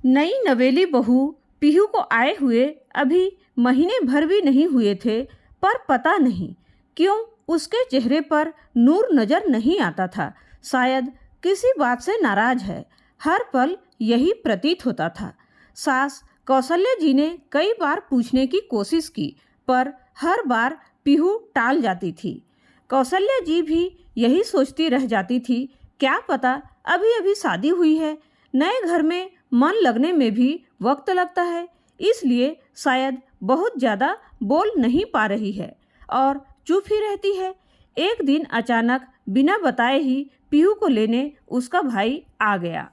नई नवेली बहू पीहू को आए हुए अभी महीने भर भी नहीं हुए थे, पर पता नहीं क्यों उसके चेहरे पर नूर नजर नहीं आता था। शायद किसी बात से नाराज है, हर पल यही प्रतीत होता था। सास कौशल्या जी ने कई बार पूछने की कोशिश की, पर हर बार पीहू टाल जाती थी। कौशल्या जी भी यही सोचती रह जाती थी, क्या पता अभी अभी शादी हुई है, नए घर में मन लगने में भी वक्त लगता है, इसलिए शायद बहुत ज़्यादा बोल नहीं पा रही है और चुप ही रहती है। एक दिन अचानक बिना बताए ही पीहू को लेने उसका भाई आ गया।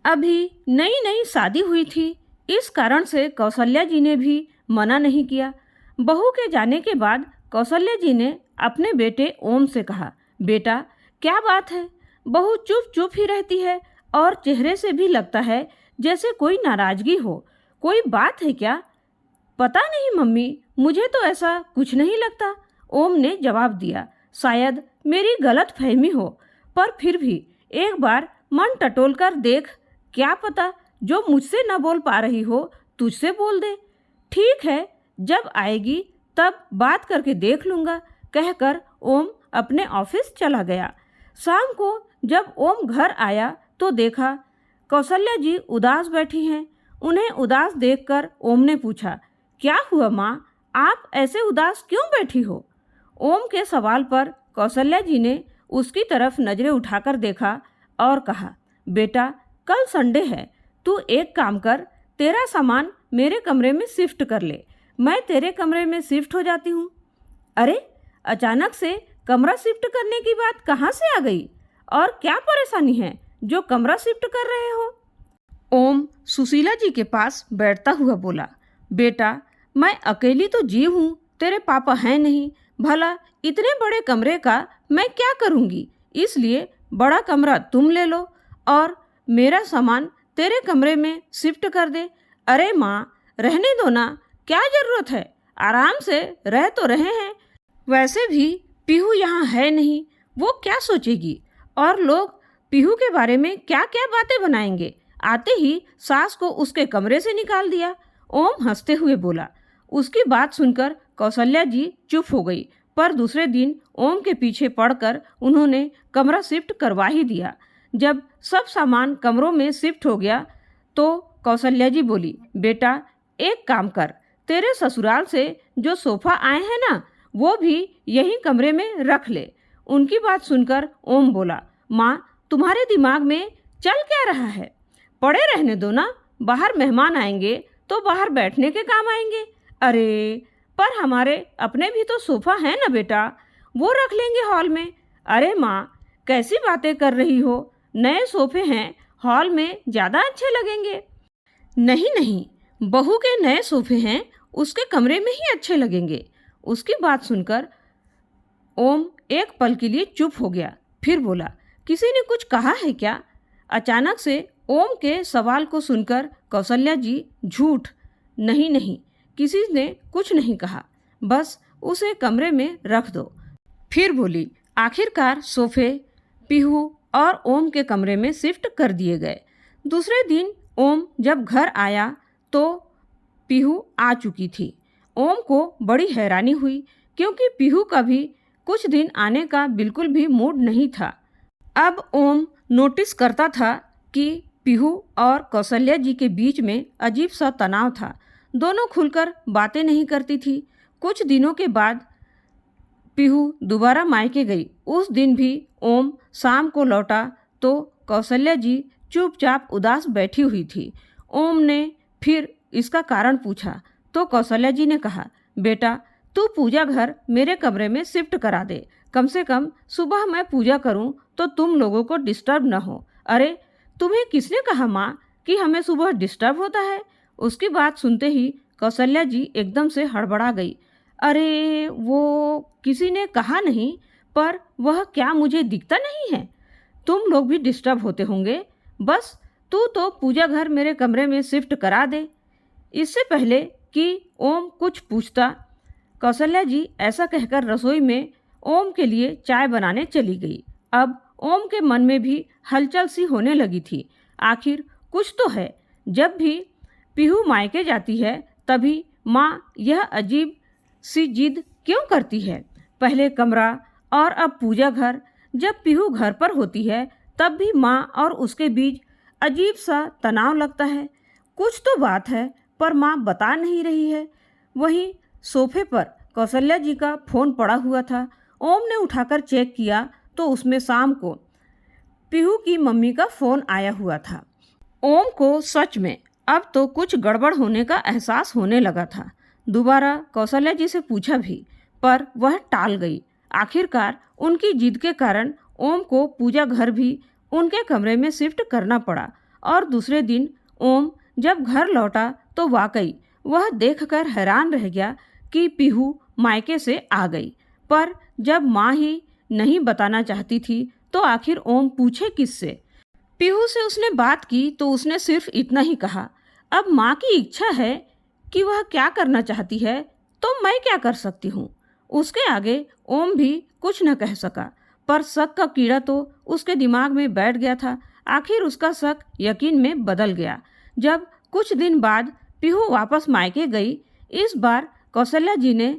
अभी नई नई शादी हुई थी, इस कारण से कौशल्या जी ने भी मना नहीं किया। बहू के जाने के बाद कौशल्या जी ने अपने बेटे ओम से कहा, बेटा क्या बात है, बहू चुप चुप ही रहती है और चेहरे से भी लगता है जैसे कोई नाराजगी हो, कोई बात है क्या? पता नहीं मम्मी, मुझे तो ऐसा कुछ नहीं लगता, ओम ने जवाब दिया। शायद मेरी गलत फहमी हो, पर फिर भी एक बार मन टटोल कर देख, क्या पता जो मुझसे न बोल पा रही हो तुझसे बोल दे। ठीक है, जब आएगी तब बात करके देख लूँगा, कहकर ओम अपने ऑफिस चला गया। शाम को जब ओम घर आया तो देखा कौशल्या जी उदास बैठी हैं। उन्हें उदास देखकर ओम ने पूछा, क्या हुआ माँ, आप ऐसे उदास क्यों बैठी हो? ओम के सवाल पर कौशल्या जी ने उसकी तरफ नजरें उठाकर देखा और कहा, बेटा कल संडे है, तू एक काम कर, तेरा सामान मेरे कमरे में शिफ्ट कर ले, मैं तेरे कमरे में शिफ्ट हो जाती हूँ। अरे, अचानक से कमरा शिफ्ट करने की बात कहाँ से आ गई, और क्या परेशानी है जो कमरा शिफ्ट कर रहे हो? ओम सुशीला जी के पास बैठता हुआ बोला, बेटा मैं अकेली तो जी हूँ, तेरे पापा हैं नहीं, भला इतने बड़े कमरे का मैं क्या करूँगी, इसलिए बड़ा कमरा तुम ले लो और मेरा सामान तेरे कमरे में शिफ्ट कर दे। अरे माँ, रहने दो ना, क्या ज़रूरत है, आराम से रह तो रहे हैं, वैसे भी पीहू यहाँ है नहीं, वो क्या सोचेगी, और लोग पीहू के बारे में क्या क्या बातें बनाएंगे। आते ही सास को उसके कमरे से निकाल दिया। ओम हंसते हुए बोला। उसकी बात सुनकर कौशल्या जी चुप हो गई, पर दूसरे दिन ओम के पीछे पड़कर उन्होंने कमरा शिफ्ट करवा ही दिया। जब सब सामान कमरों में शिफ्ट हो गया तो कौशल्या जी बोली, बेटा एक काम कर, तेरे ससुराल से जो सोफा आए हैं ना, वो भी यही कमरे में रख ले। उनकी बात सुनकर ओम बोला, माँ तुम्हारे दिमाग में चल क्या रहा है, पड़े रहने दो ना, बाहर मेहमान आएंगे तो बाहर बैठने के काम आएंगे। अरे, पर हमारे अपने भी तो सोफ़ा है ना बेटा, वो रख लेंगे हॉल में। अरे माँ, कैसी बातें कर रही हो, नए सोफ़े हैं, हॉल में ज़्यादा अच्छे लगेंगे। नहीं नहीं, बहू के नए सोफ़े हैं, उसके कमरे में ही अच्छे लगेंगे। उसकी बात सुनकर ओम एक पल के लिए चुप हो गया, फिर बोला, किसी ने कुछ कहा है क्या? अचानक से ओम के सवाल को सुनकर कौशल्या जी झूठ, नहीं नहीं, किसी ने कुछ नहीं कहा, बस उसे कमरे में रख दो। फिर बोली, आखिरकार सोफे पीहू और ओम के कमरे में शिफ्ट कर दिए गए। दूसरे दिन ओम जब घर आया तो पीहू आ चुकी थी। ओम को बड़ी हैरानी हुई, क्योंकि पीहू का भी कुछ दिन आने का बिल्कुल भी मूड नहीं था। अब ओम नोटिस करता था कि पीहू और कौशल्या जी के बीच में अजीब सा तनाव था। दोनों खुलकर बातें नहीं करती थी। कुछ दिनों के बाद पीहू दोबारा मायके गई। उस दिन भी ओम शाम को लौटा तो कौशल्या जी चुपचाप उदास बैठी हुई थी। ओम ने फिर इसका कारण पूछा तो कौशल्या जी ने कहा, बेटा तू पूजा घर मेरे कमरे में शिफ्ट करा दे, कम से कम सुबह मैं पूजा करूं तो तुम लोगों को डिस्टर्ब न हो। अरे, तुम्हें किसने कहा माँ कि हमें सुबह डिस्टर्ब होता है? उसकी बात सुनते ही कौशल्या जी एकदम से हड़बड़ा गई। अरे, वो किसी ने कहा नहीं, पर वह क्या मुझे दिखता नहीं है? तुम लोग भी डिस्टर्ब होते होंगे, बस तू तो पूजा घर मेरे कमरे में शिफ्ट करा दे। इससे पहले कि ओम कुछ पूछता, कौशल्या जी ऐसा कहकर रसोई में ओम के लिए चाय बनाने चली गई। अब ओम के मन में भी हलचल सी होने लगी थी। आखिर कुछ तो है, जब भी पीहू मायके जाती है तभी माँ यह अजीब सी जिद क्यों करती है? पहले कमरा और अब पूजा घर। जब पीहू घर पर होती है तब भी माँ और उसके बीच अजीब सा तनाव लगता है। कुछ तो बात है पर माँ बता नहीं रही है। वहीं सोफे पर कौशल्या जी का फोन पड़ा हुआ था। ओम ने उठाकर चेक किया तो उसमें शाम को पीहू की मम्मी का फोन आया हुआ था। ओम को सच में अब तो कुछ गड़बड़ होने का एहसास होने लगा था। दोबारा कौशल्या जी से पूछा भी पर वह टाल गई। आखिरकार उनकी जिद के कारण ओम को पूजा घर भी उनके कमरे में शिफ्ट करना पड़ा और दूसरे दिन ओम जब घर लौटा तो वाकई वह देखकर हैरान रह गया कि पीहू मायके से आ गई। पर जब माँ ही नहीं बताना चाहती थी तो आखिर ओम पूछे किससे? पीहू से उसने बात की तो उसने सिर्फ इतना ही कहा, अब माँ की इच्छा है कि वह क्या करना चाहती है तो मैं क्या कर सकती हूँ। उसके आगे ओम भी कुछ न कह सका। पर शक का कीड़ा तो उसके दिमाग में बैठ गया था। आखिर उसका शक यकीन में बदल गया जब कुछ दिन बाद पीहू वापस मायके गई। इस बार कौशल्या जी ने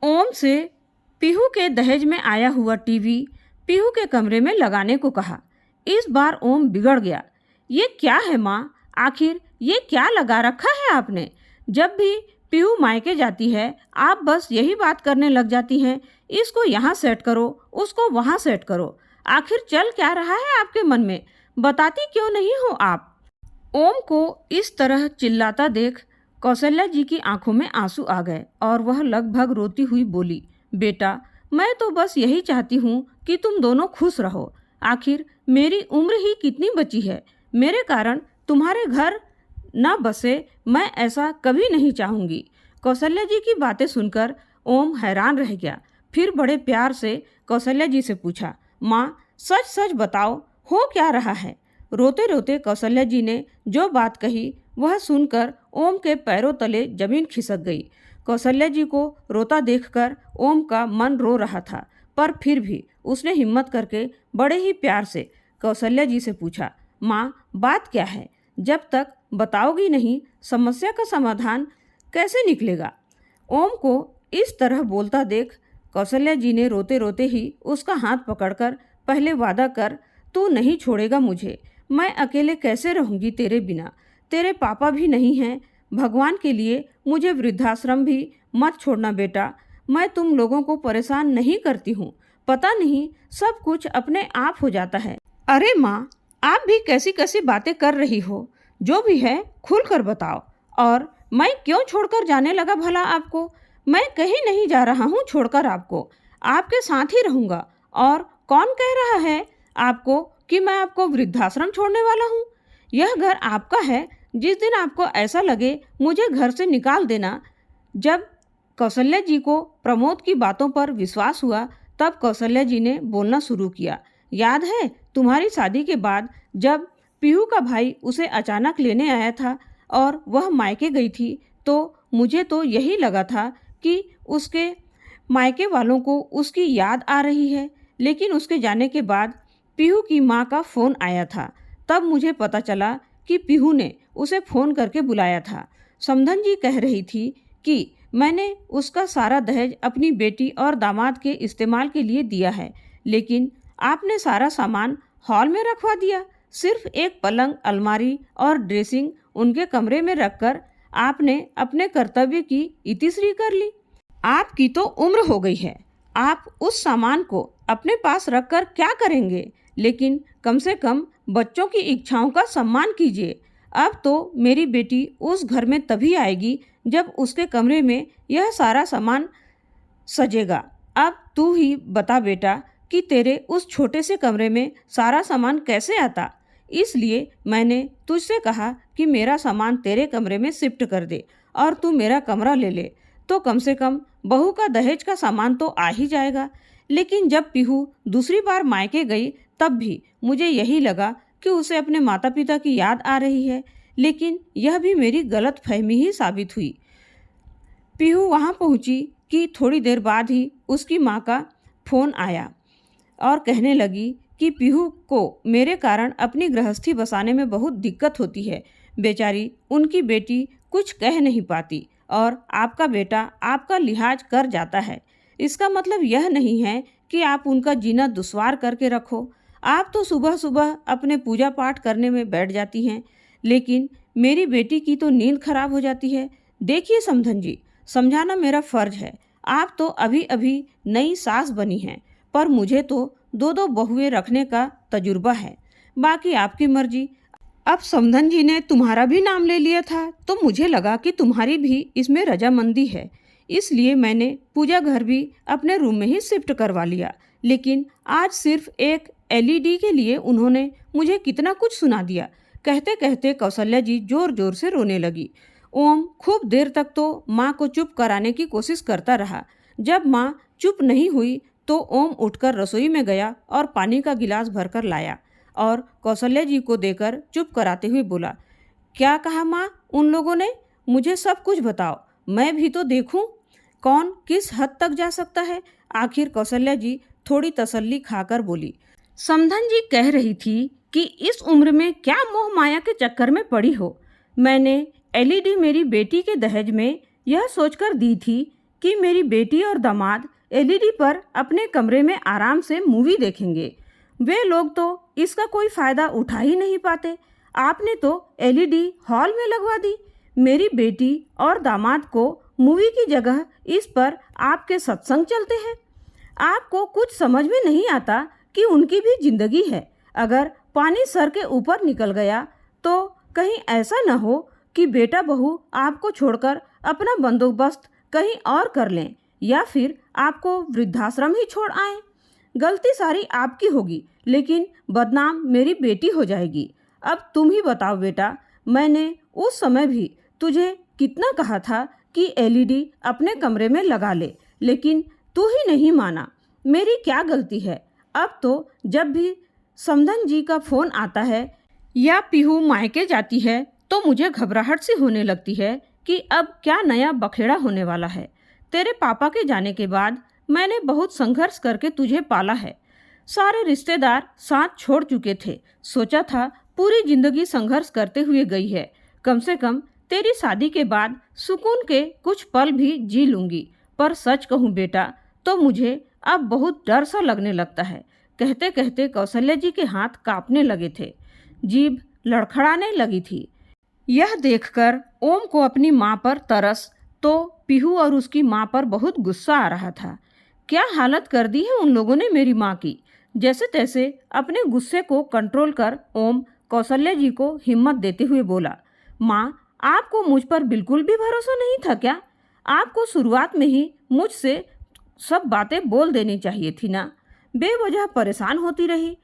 ओम से पीहू के दहेज में आया हुआ टीवी पीहू के कमरे में लगाने को कहा। इस बार ओम बिगड़ गया। ये क्या है माँ, आखिर ये क्या लगा रखा है आपने? जब भी पीहू मायके जाती है आप बस यही बात करने लग जाती हैं, इसको यहाँ सेट करो, उसको वहाँ सेट करो। आखिर चल क्या रहा है आपके मन में? बताती क्यों नहीं हो आप? ओम को इस तरह चिल्लाता देख कौशल्या जी की आंखों में आंसू आ गए और वह लगभग रोती हुई बोली, बेटा मैं तो बस यही चाहती हूँ कि तुम दोनों खुश रहो। आखिर मेरी उम्र ही कितनी बची है? मेरे कारण तुम्हारे घर न बसे, मैं ऐसा कभी नहीं चाहूँगी। कौशल्या जी की बातें सुनकर ओम हैरान रह गया। फिर बड़े प्यार से कौशल्या जी से पूछा, माँ सच सच बताओ हो क्या रहा है? रोते रोते कौशल्या जी ने जो बात कही वह सुनकर ओम के पैरों तले जमीन खिसक गई। कौशल्या जी को रोता देखकर ओम का मन रो रहा था पर फिर भी उसने हिम्मत करके बड़े ही प्यार से कौशल्या जी से पूछा, माँ बात क्या है? जब तक बताओगी नहीं समस्या का समाधान कैसे निकलेगा? ओम को इस तरह बोलता देख कौशल्या जी ने रोते रोते ही उसका हाथ पकड़कर, पहले वादा कर तू नहीं छोड़ेगा मुझे, मैं अकेले कैसे रहूँगी तेरे बिना? तेरे पापा भी नहीं हैं, भगवान के लिए मुझे वृद्धाश्रम भी मत छोड़ना बेटा। मैं तुम लोगों को परेशान नहीं करती हूँ, पता नहीं सब कुछ अपने आप हो जाता है। अरे माँ आप भी कैसी कैसी बातें कर रही हो? जो भी है खुल कर बताओ। और मैं क्यों छोड़कर जाने लगा भला आपको? मैं कहीं नहीं जा रहा हूँ छोड़कर आपको, आपके साथ ही रहूँगा। और कौन कह रहा है आपको कि मैं आपको वृद्धाश्रम छोड़ने वाला हूँ? यह घर आपका है, जिस दिन आपको ऐसा लगे मुझे घर से निकाल देना। जब कौशल्या जी को प्रमोद की बातों पर विश्वास हुआ तब कौशल्या जी ने बोलना शुरू किया, याद है तुम्हारी शादी के बाद जब पीहू का भाई उसे अचानक लेने आया था और वह मायके गई थी तो मुझे तो यही लगा था कि उसके मायके वालों को उसकी याद आ रही है। लेकिन उसके जाने के बाद पीहू की माँ का फ़ोन आया था, तब मुझे पता चला कि पीहू ने उसे फ़ोन करके बुलाया था। समधन जी कह रही थी कि मैंने उसका सारा दहेज अपनी बेटी और दामाद के इस्तेमाल के लिए दिया है, लेकिन आपने सारा सामान हॉल में रखवा दिया। सिर्फ एक पलंग, अलमारी और ड्रेसिंग उनके कमरे में रखकर आपने अपने कर्तव्य की इतिश्री कर ली। आपकी तो उम्र हो गई है, आप उस सामान को अपने पास रखकर क्या करेंगे? लेकिन कम से कम बच्चों की इच्छाओं का सम्मान कीजिए। अब तो मेरी बेटी उस घर में तभी आएगी जब उसके कमरे में यह सारा सामान सजेगा। अब तू ही बता बेटा कि तेरे उस छोटे से कमरे में सारा सामान कैसे आता? इसलिए मैंने तुझसे कहा कि मेरा सामान तेरे कमरे में शिफ्ट कर दे और तू मेरा कमरा ले ले, तो कम से कम बहू का दहेज का सामान तो आ ही जाएगा। लेकिन जब पीहू दूसरी बार मायके गई तब भी मुझे यही लगा कि उसे अपने माता पिता की याद आ रही है, लेकिन यह भी मेरी गलत फहमी ही साबित हुई। पीहू वहाँ पहुँची कि थोड़ी देर बाद ही उसकी माँ का फ़ोन आया और कहने लगी कि पीहू को मेरे कारण अपनी गृहस्थी बसाने में बहुत दिक्कत होती है। बेचारी उनकी बेटी कुछ कह नहीं पाती और आपका बेटा आपका लिहाज कर जाता है। इसका मतलब यह नहीं है कि आप उनका जीना दुश्वार करके रखो। आप तो सुबह सुबह अपने पूजा पाठ करने में बैठ जाती हैं, लेकिन मेरी बेटी की तो नींद खराब हो जाती है। देखिए समधन जी, समझाना मेरा फर्ज है। आप तो अभी अभी नई सास बनी हैं, पर मुझे तो दो दो बहुएं रखने का तजुर्बा है। बाकी आपकी मर्जी। अब समधन जी ने तुम्हारा भी नाम ले लिया था तो मुझे लगा कि तुम्हारी भी इसमें रजामंदी है, इसलिए मैंने पूजा घर भी अपने रूम में ही शिफ्ट करवा लिया। लेकिन आज सिर्फ एक एलईडी के लिए उन्होंने मुझे कितना कुछ सुना दिया। कहते कहते कौशल्या जी जोर जोर से रोने लगी। ओम खूब देर तक तो माँ को चुप कराने की कोशिश करता रहा। जब माँ चुप नहीं हुई तो ओम उठकर रसोई में गया और पानी का गिलास भरकर लाया और कौशल्या जी को देकर चुप कराते हुए बोला, क्या कहा माँ उन लोगों ने? मुझे सब कुछ बताओ, मैं भी तो देखूं कौन किस हद तक जा सकता है। आखिर कौशल्या जी थोड़ी तसल्ली खाकर बोली, समधन जी कह रही थी कि इस उम्र में क्या मोह माया के चक्कर में पड़ी हो। मैंने एलईडी मेरी बेटी के दहेज में यह सोचकर दी थी कि मेरी बेटी और दामाद एलईडी पर अपने कमरे में आराम से मूवी देखेंगे। वे लोग तो इसका कोई फायदा उठा ही नहीं पाते। आपने तो एलईडी हॉल में लगवा दी। मेरी बेटी और दामाद को मूवी की जगह इस पर आपके सत्संग चलते हैं। आपको कुछ समझ में नहीं आता कि उनकी भी जिंदगी है। अगर पानी सर के ऊपर निकल गया तो कहीं ऐसा न हो कि बेटा बहू आपको छोड़कर अपना बंदोबस्त कहीं और कर लें या फिर आपको वृद्धाश्रम ही छोड़ आएं। गलती सारी आपकी होगी, लेकिन बदनाम मेरी बेटी हो जाएगी। अब तुम ही बताओ बेटा, मैंने उस समय भी तुझे कितना कहा था कि एलईडी अपने कमरे में लगा ले, लेकिन तू ही नहीं माना। मेरी क्या गलती है? अब तो जब भी समधन जी का फ़ोन आता है या पीहू मायके जाती है तो मुझे घबराहट सी होने लगती है कि अब क्या नया बखेड़ा होने वाला है। तेरे पापा के जाने के बाद मैंने बहुत संघर्ष करके तुझे पाला है। सारे रिश्तेदार साथ छोड़ चुके थे। सोचा था पूरी जिंदगी संघर्ष करते हुए गई है, कम से कम तेरी शादी के बाद सुकून के कुछ पल भी जी लूँगी। पर सच कहूँ बेटा तो मुझे अब बहुत डर सा लगने लगता है। कहते कहते कौशल्या जी के हाथ कांपने लगे थे, जीभ लड़खड़ाने लगी थी। यह देखकर ओम को अपनी माँ पर तरस तो पीहू और उसकी माँ पर बहुत गुस्सा आ रहा था। क्या हालत कर दी है उन लोगों ने मेरी माँ की। जैसे तैसे अपने गुस्से को कंट्रोल कर ओम कौशल्या जी को हिम्मत देते हुए बोला, माँ आपको मुझ पर बिल्कुल भी भरोसा नहीं था क्या? आपको शुरुआत में ही मुझसे सब बातें बोल देनी चाहिए थी ना। बेवजह परेशान होती रही।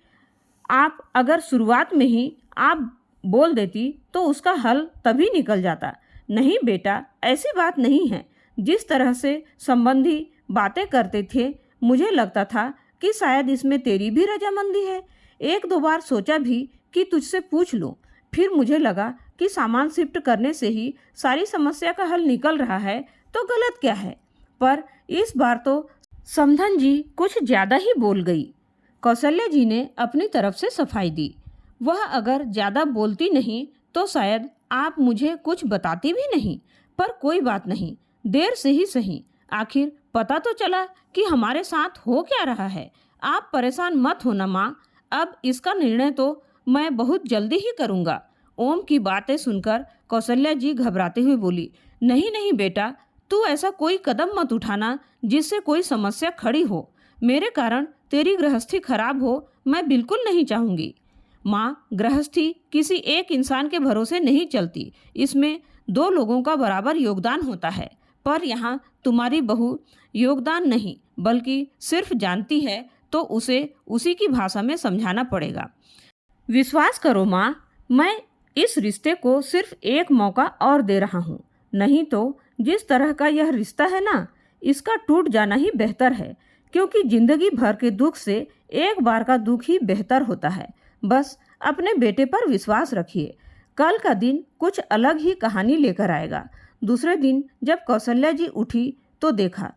आप अगर शुरुआत में ही आप बोल देती तो उसका हल तभी निकल जाता। नहीं बेटा, ऐसी बात नहीं है। जिस तरह से संबंधी बातें करते थे मुझे लगता था कि शायद इसमें तेरी भी रजामंदी है। एक दो बार सोचा भी कि तुझसे पूछ लूं, फिर मुझे लगा कि सामान शिफ्ट करने से ही सारी समस्या का हल निकल रहा है तो गलत क्या है। पर इस बार तो समधन जी कुछ ज़्यादा ही बोल गई। कौशल्या जी ने अपनी तरफ से सफाई दी। वह अगर ज़्यादा बोलती नहीं तो शायद आप मुझे कुछ बताती भी नहीं। पर कोई बात नहीं, देर से ही सही, आखिर पता तो चला कि हमारे साथ हो क्या रहा है। आप परेशान मत होना माँ, अब इसका निर्णय तो मैं बहुत जल्दी ही करूँगा। ओम की बातें सुनकर कौशल्या जी घबराते हुए बोली, नहीं नहीं बेटा, तू ऐसा कोई कदम मत उठाना जिससे कोई समस्या खड़ी हो। मेरे कारण तेरी गृहस्थी खराब हो मैं बिल्कुल नहीं चाहूँगी। माँ, गृहस्थी किसी एक इंसान के भरोसे नहीं चलती, इसमें दो लोगों का बराबर योगदान होता है। पर यहाँ तुम्हारी बहू योगदान नहीं बल्कि सिर्फ जानती है तो उसे उसी की भाषा में समझाना पड़ेगा। विश्वास करो माँ, मैं इस रिश्ते को सिर्फ एक मौका और दे रहा हूँ, नहीं तो जिस तरह का यह रिश्ता है ना, इसका टूट जाना ही बेहतर है। क्योंकि जिंदगी भर के दुख से एक बार का दुख ही बेहतर होता है। बस अपने बेटे पर विश्वास रखिए, कल का दिन कुछ अलग ही कहानी लेकर आएगा। दूसरे दिन जब कौशल्या जी उठी तो देखा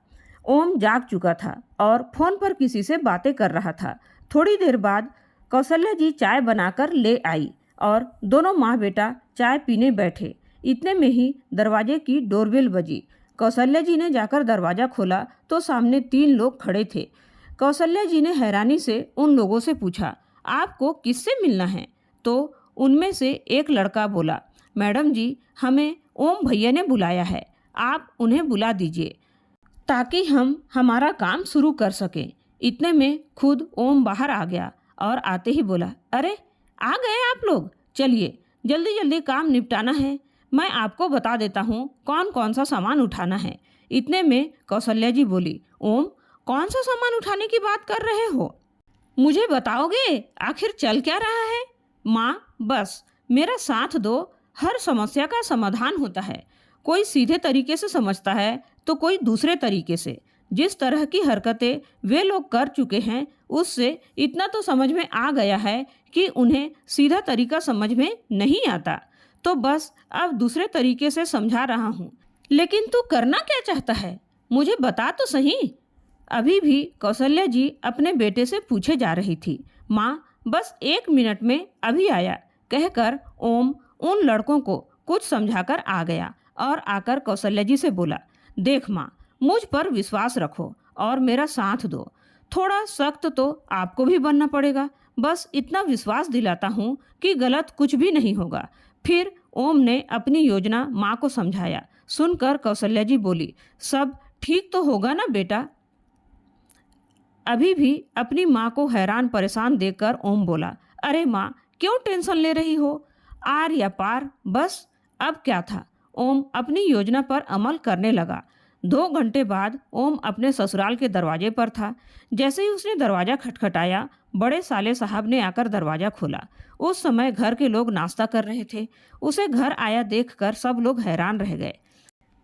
ओम जाग चुका था और फोन पर किसी से बातें कर रहा था। थोड़ी देर बाद कौशल्या जी चाय बनाकर ले आई और दोनों माँ बेटा चाय पीने बैठे। इतने में ही दरवाजे की डोरबेल बजी। कौशल्या जी ने जाकर दरवाज़ा खोला तो सामने 3 लोग खड़े थे। कौशल्या जी ने हैरानी से उन लोगों से पूछा, आपको किससे मिलना है? तो उनमें से एक लड़का बोला, मैडम जी, हमें ओम भैया ने बुलाया है, आप उन्हें बुला दीजिए ताकि हम हमारा काम शुरू कर सकें। इतने में खुद ओम बाहर आ गया और आते ही बोला, अरे आ गए आप लोग, चलिए जल्दी जल्दी काम निपटाना है, मैं आपको बता देता हूँ कौन कौन सा सामान उठाना है। इतने में कौशल्या जी बोली, ओम, कौन सा सामान उठाने की बात कर रहे हो? मुझे बताओगे आखिर चल क्या रहा है? माँ, बस मेरा साथ दो, हर समस्या का समाधान होता है। कोई सीधे तरीके से समझता है तो कोई दूसरे तरीके से। जिस तरह की हरकतें वे लोग कर चुके हैं उससे इतना तो समझ में आ गया है कि उन्हें सीधा तरीका समझ में नहीं आता, तो बस अब दूसरे तरीके से समझा रहा हूँ। लेकिन तू करना क्या चाहता है, मुझे बता तो सही। अभी भी कौशल्या जी अपने बेटे से पूछे जा रही थी। माँ, बस 1 मिनट में अभी आया, कहकर ओम उन लड़कों को कुछ समझाकर आ गया और आकर कौशल्या जी से बोला, देख माँ, मुझ पर विश्वास रखो और मेरा साथ दो। थोड़ा सख्त तो आपको भी बनना पड़ेगा, बस इतना विश्वास दिलाता हूँ कि गलत कुछ भी नहीं होगा। फिर ओम ने अपनी योजना माँ को समझाया। सुनकर कौशल्या जी बोली, सब ठीक तो होगा ना बेटा? अभी भी अपनी माँ को हैरान परेशान देखकर ओम बोला, अरे माँ, क्यों टेंशन ले रही हो, आर या पार, बस अब क्या था। ओम अपनी योजना पर अमल करने लगा। 2 घंटे बाद ओम अपने ससुराल के दरवाजे पर था। जैसे ही उसने दरवाज़ा खटखटाया, बड़े साले साहब ने आकर दरवाज़ा खोला। उस समय घर के लोग नाश्ता कर रहे थे। उसे घर आया देखकर सब लोग हैरान रह गए।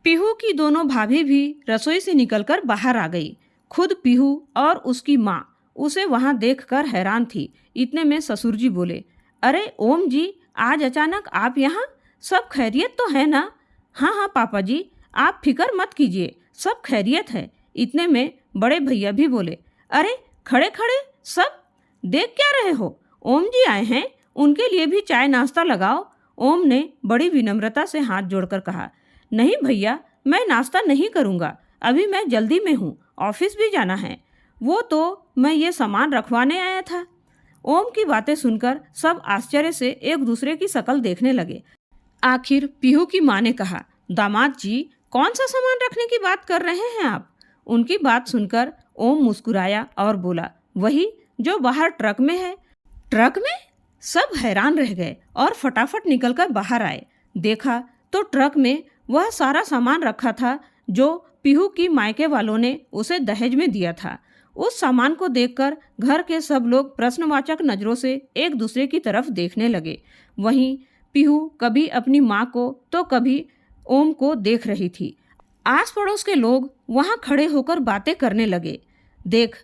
पीहू की दोनों भाभी भी रसोई से निकलकर बाहर आ गई। खुद पीहू और उसकी माँ उसे वहाँ देखकर हैरान थी। इतने में ससुर जी बोले, अरे ओम जी, आज अचानक आप यहाँ, सब खैरियत तो है ना? हाँ हाँ पापा जी, आप फिक्र मत कीजिए, सब खैरियत है। इतने में बड़े भैया भी बोले, अरे खड़े खड़े सब देख क्या रहे हो, ओम जी आए हैं, उनके लिए भी चाय नाश्ता लगाओ। ओम ने बड़ी विनम्रता से हाथ जोड़कर कहा, नहीं भैया, मैं नाश्ता नहीं करूँगा, अभी मैं जल्दी में हूँ, ऑफिस भी जाना है। वो तो मैं ये सामान रखवाने आया था। ओम की बातें सुनकर सब आश्चर्य से एक दूसरे की शक्ल देखने लगे। आखिर पीहू की माँ ने कहा, दामाद जी, कौन सा सामान रखने की बात कर रहे हैं आप? उनकी बात सुनकर ओम मुस्कुराया और बोला, वही जो बाहर ट्रक में है। ट्रक में? सब हैरान रह गए और फटाफट निकलकर बाहर आए। देखा तो ट्रक में वह सारा सामान रखा था जो पीहू की मायके वालों ने उसे दहेज में दिया था। उस सामान को देखकर घर के सब लोग प्रश्नवाचक नज़रों से एक दूसरे की तरफ देखने लगे। वहीं पीहू कभी अपनी माँ को तो कभी ओम को देख रही थी। आस पड़ोस के लोग वहाँ खड़े होकर बातें करने लगे। देख,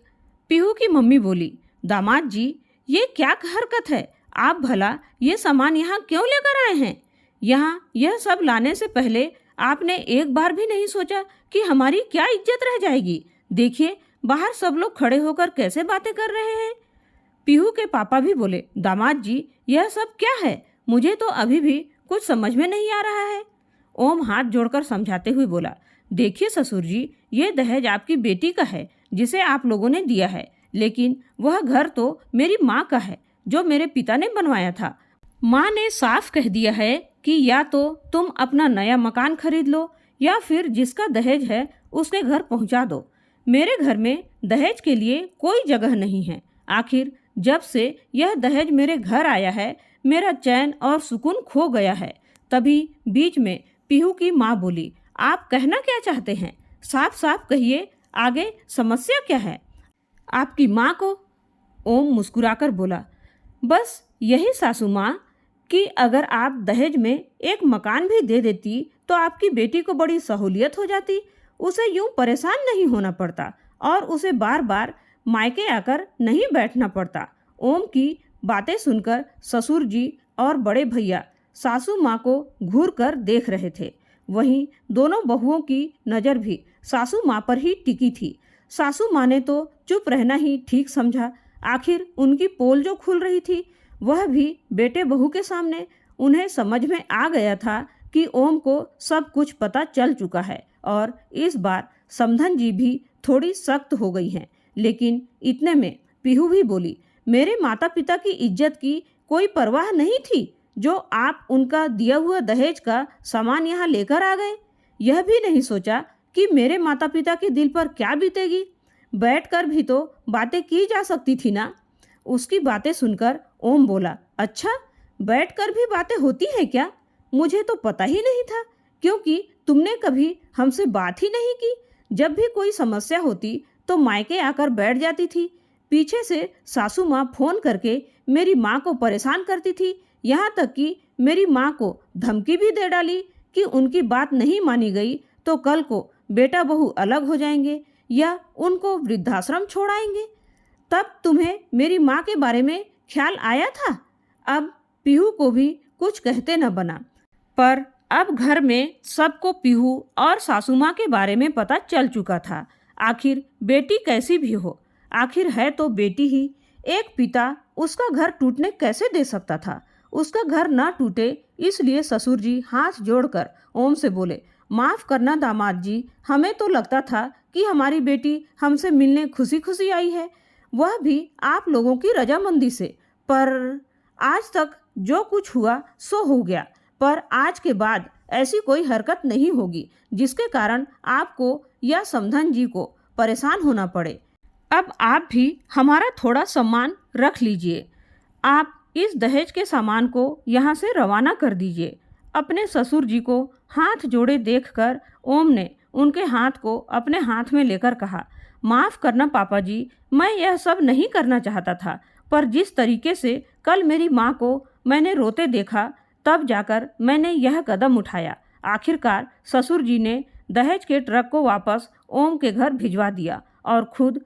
पीहू की मम्मी बोली, दामाद जी, ये क्या हरकत है, आप भला ये सामान यहाँ क्यों लेकर आए हैं? यहाँ यह सब लाने से पहले आपने एक बार भी नहीं सोचा कि हमारी क्या इज्जत रह जाएगी? देखिए बाहर सब लोग खड़े होकर कैसे बातें कर रहे हैं। पीहू के पापा भी बोले, दामाद जी, यह सब क्या है, मुझे तो अभी भी कुछ समझ में नहीं आ रहा है। ओम हाथ जोड़कर समझाते हुए बोला, देखिए ससुर जी, ये दहेज आपकी बेटी का है जिसे आप लोगों ने दिया है, लेकिन वह घर तो मेरी माँ का है जो मेरे पिता ने बनवाया था। माँ ने साफ कह दिया है कि या तो तुम अपना नया मकान खरीद लो या फिर जिसका दहेज है उसके घर पहुँचा दो। मेरे घर में दहेज के लिए कोई जगह नहीं है। आखिर जब से यह दहेज मेरे घर आया है, मेरा चैन और सुकून खो गया है। तभी बीच में पीहू की माँ बोली, आप कहना क्या चाहते हैं, साफ साफ कहिए, आगे समस्या क्या है? आपकी माँ को? ओम मुस्कुराकर बोला, बस यही सासू माँ कि अगर आप दहेज में एक मकान भी दे देती तो आपकी बेटी को बड़ी सहूलियत हो जाती, उसे यूं परेशान नहीं होना पड़ता और उसे बार बार मायके आकर नहीं बैठना पड़ता। ओम की बातें सुनकर ससुर जी और बड़े भैया सासू माँ को घूर कर देख रहे थे। वहीं दोनों बहुओं की नज़र भी सासू माँ पर ही टिकी थी। सासू माँ ने तो चुप रहना ही ठीक समझा। आखिर उनकी पोल जो खुल रही थी वह भी बेटे बहू के सामने। उन्हें समझ में आ गया था कि ओम को सब कुछ पता चल चुका है और इस बार समधन जी भी थोड़ी सख्त हो गई हैं। लेकिन इतने में पीहू भी बोली, मेरे माता पिता की इज्जत की कोई परवाह नहीं थी जो आप उनका दिया हुआ दहेज का सामान यहाँ लेकर आ गए। यह भी नहीं सोचा कि मेरे माता पिता के दिल पर क्या बीतेगी। बैठकर भी तो बातें की जा सकती थी ना। उसकी बातें सुनकर ओम बोला, अच्छा बैठकर भी बातें होती हैं क्या? मुझे तो पता ही नहीं था, क्योंकि तुमने कभी हमसे बात ही नहीं की। जब भी कोई समस्या होती तो मायके आकर बैठ जाती थी। पीछे से सासू माँ फोन करके मेरी माँ को परेशान करती थी। यहाँ तक कि मेरी माँ को धमकी भी दे डाली कि उनकी बात नहीं मानी गई तो कल को बेटा बहू अलग हो जाएंगे या उनको वृद्धाश्रम छोड़ाएंगे। तब तुम्हें मेरी माँ के बारे में ख्याल आया था? अब पीहू को भी कुछ कहते न बना, पर अब घर में सबको पीहू और सासू माँ के बारे में पता चल चुका था। आखिर बेटी कैसी भी हो, आखिर है तो बेटी ही। एक पिता उसका घर टूटने कैसे दे सकता था? उसका घर ना टूटे इसलिए ससुर जी हाथ जोड़कर ओम से बोले, माफ़ करना दामाद जी, हमें तो लगता था कि हमारी बेटी हमसे मिलने खुशी खुशी आई है, वह भी आप लोगों की रजामंदी से। पर आज तक जो कुछ हुआ सो हो गया, पर आज के बाद ऐसी कोई हरकत नहीं होगी जिसके कारण आपको या समधन जी को परेशान होना पड़े। अब आप भी हमारा थोड़ा सम्मान रख लीजिए। आप इस दहेज के सामान को यहाँ से रवाना कर दीजिए। अपने ससुर जी को हाथ जोड़े देखकर ओम ने उनके हाथ को अपने हाथ में लेकर कहा, माफ़ करना पापा जी, मैं यह सब नहीं करना चाहता था, पर जिस तरीके से कल मेरी माँ को मैंने रोते देखा तब जाकर मैंने यह कदम उठाया। आखिरकार ससुर जी ने दहेज के ट्रक को वापस ओम के घर भिजवा दिया और खुद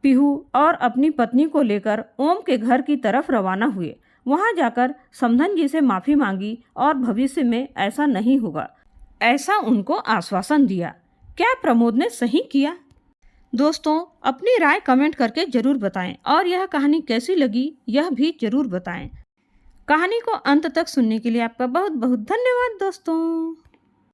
पीहू और अपनी पत्नी को लेकर ओम के घर की तरफ रवाना हुए। वहां जाकर समधन जी से माफ़ी मांगी और भविष्य में ऐसा नहीं होगा, ऐसा उनको आश्वासन दिया। क्या प्रमोद ने सही किया? दोस्तों, अपनी राय कमेंट करके ज़रूर बताएं और यह कहानी कैसी लगी यह भी ज़रूर बताएं। कहानी को अंत तक सुनने के लिए आपका बहुत बहुत धन्यवाद दोस्तों।